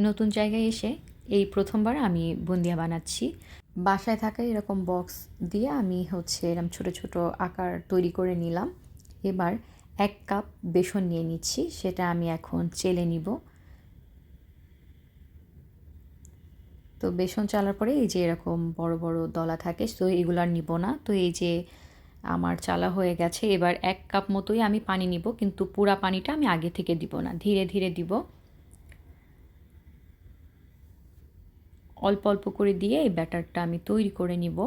নতুন জায়গায় এসে এই প্রথমবার আমি বুন্দিয়া বানাচ্ছি। বাসায় থাকা এরকম বক্স দিয়ে আমি হচ্ছে এরকম ছোট ছোট আকার তৈরি করে নিলাম। এবার 1 কাপ বেসন নিয়ে নিচ্ছি, সেটা আমি এখন চেলে নিব। তো বেসন চালার পরে এই যে এরকম বড় বড় দলা থাকে, তো এগুলো আর নিব না। তো এই যে আমার চালা হয়ে গেছে। এবার 1 কাপ মতোই আমি পানি নিব, কিন্তু পুরা পানিটা আমি আগে থেকে দিব না, ধীরে ধীরে দিব। অল্প অল্প করে দিয়ে এই ব্যাটারটা আমি তৈরি করে নিব।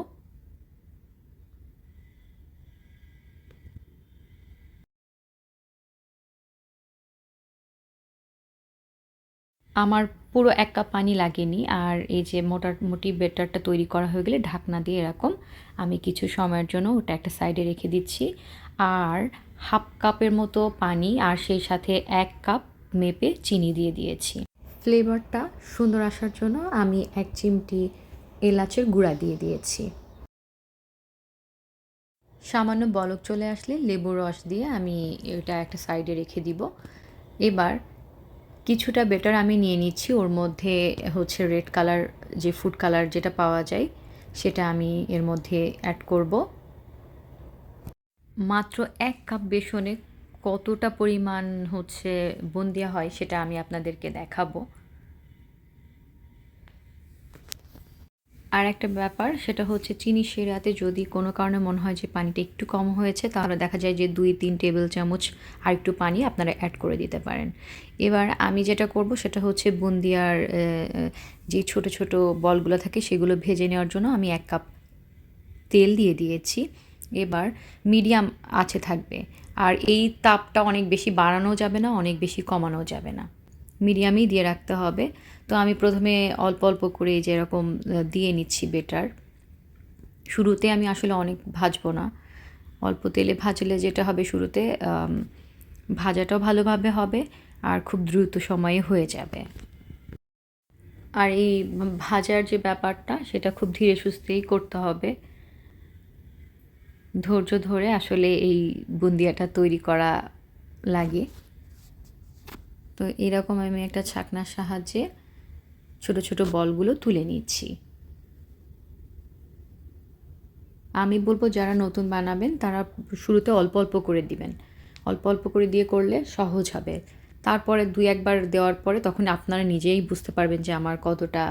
আমার পুরো 1 কাপ পানি লাগেনি। আর এই যে মোটামুটি ব্যাটারটা তৈরি করা হয়ে গেলে ঢাকনা দিয়ে এরকম আমি কিছু সময়ের জন্য ওটা একটা সাইডে রেখে দিচ্ছি। আর হাফ কাপের মতো পানি আর সেই সাথে 1 কাপ মেপে চিনি দিয়ে দিয়েছি। ফ্লেভারটা সুন্দর আসার জন্য আমি 1 চিমটি এলাচের গুঁড়া দিয়ে দিয়েছি। সামান্য বলক চলে আসলে লেবুর রস দিয়ে আমি এটা একটা সাইডে রেখে দিব। এবার কিছুটা বেটার আমি নিয়ে নিচ্ছি, ওর মধ্যে হচ্ছে রেড কালার যে ফুড কালার যেটা পাওয়া যায় সেটা আমি এর মধ্যে অ্যাড করব। মাত্র 1 কাপ বেসনে কতটা পরিমাণ হচ্ছে বুন্দিয়া হয় সেটা আমি আপনাদেরকে দেখাবো। আর একটা ব্যাপার, সেটা হচ্ছে চিনি শিরাতে যদি কোনো কারণে মনে হয় যে পানিটা একটু কম হয়েছে, তাহলে দেখা যায় যে 2-3 টেবিল চামচ আর একটু পানি আপনারা অ্যাড করে দিতে পারেন। এবার আমি যেটা করব সেটা হচ্ছে বুন্দিয়ার যে ছোট ছোট বলগুলো থাকে সেগুলো ভেজে নেওয়ার জন্য আমি 1 কাপ তেল দিয়ে দিয়েছি। এবার মিডিয়াম আঁচে থাকবে। আর এই তাপটা অনেক বেশি বাড়ানো যাবে না, অনেক বেশি কমানো যাবে না, মিডিয়ামেই দিয়ে রাখতে হবে। তো আমি প্রথমে অল্প অল্প করে যেরকম দিয়ে নিচ্ছি বেটার। শুরুতে আমি আসলে অনেক ভাজবো না, অল্প তেলে ভাজলে যেটা হবে শুরুতে ভাজাটাও ভালোভাবে হবে আর খুব দ্রুত সময়ে হয়ে যাবে। আর এই ভাজার যে ব্যাপারটা সেটা খুব ধীরে সুস্থেই করতে হবে, ধৈর্য ধরে আসলে এই বুন্দিয়াটা তৈরি করা লাগে। তো এরকম আমি একটা ছাকনার সাহায্যে ছোট ছোট বলগুলো তুলে নিচ্ছি। আমি বলবো যারা নতুন বানাবেন তারা শুরুতে অল্প অল্প করে দিবেন, অল্প অল্প করে দিয়ে করলে সহজ হবে। তারপরে 2-1 বার দেওয়ার পরে তখন আপনারা নিজেই বুঝতে পারবেন যে আমার কতটা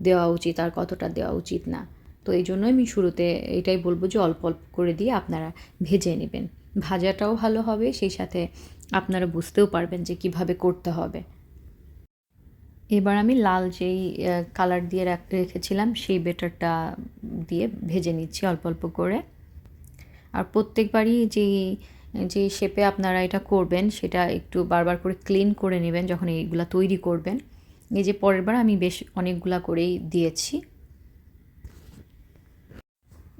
দেওয়া উচিত আর কতটা দেওয়া উচিত না। তো এই জন্যই আমি শুরুতে এটাই বলবো যে অল্প অল্প করে দিয়ে আপনারা ভেজে নেবেন, ভাজাটাও ভালো হবে, সেই সাথে আপনারা বুঝতেও পারবেন যে কিভাবে করতে হবে। এবার আমি লাল যেই কালার দিয়ে রেখেছিলাম সেই বেটারটা দিয়ে ভেজে নিচ্ছি অল্প অল্প করে। আর প্রত্যেকবারই যে শেপে আপনারা এটা করবেন সেটা একটু বারবার করে ক্লিন করে নেবেন যখন এইগুলা তৈরি করবেন। এই যে পরের বার আমি বেশ অনেকগুলা করেই দিয়েছি।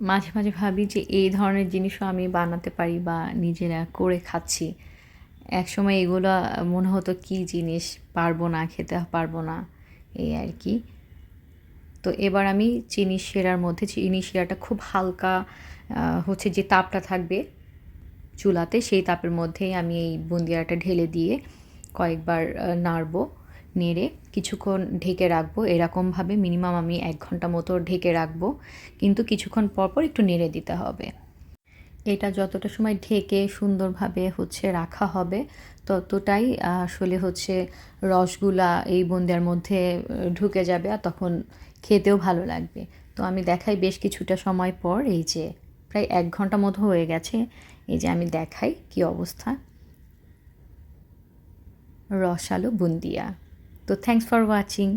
মাঝে মাঝে ভাবি যে এই ধরনের জিনিসও আমি বানাতে পারি বা নিজেরা করে খাচ্ছি। একসময় এগুলো মনে হতো কী জিনিস, পারবো না, খেতে পারবো না, এই আর কি। তো এবার আমি চিনি শিরার মধ্যে, চিনি শিরাটা খুব হালকা হচ্ছে যে তাপটা থাকবে চুলাতে, সেই তাপের মধ্যেই আমি এই বুন্দিয়াটা ঢেলে দিয়ে কয়েকবার নাড়বো, নেড়ে কিছুক্ষণ ঢেকে রাখবো। এরকমভাবে মিনিমাম আমি 1 ঘন্টা মতো ঢেকে রাখবো, কিন্তু কিছুক্ষণ পর পর একটু নেড়ে দিতে হবে। এটা যতটা সময় ঢেকে সুন্দরভাবে হচ্ছে রাখা হবে ততটাই আসলে হচ্ছে রসগুলা এই বুন্দিয়ার মধ্যে ঢুকে যাবে আর তখন খেতেও ভালো লাগবে। তো আমি দেখাই বেশ কিছুটা সময় পর, এই যে প্রায় 1 ঘন্টা মতো হয়ে গেছে, এই যে আমি দেখাই কি অবস্থা, রসালো বুন্দিয়া। তো থ্যাংকস ফর ওয়াচিং।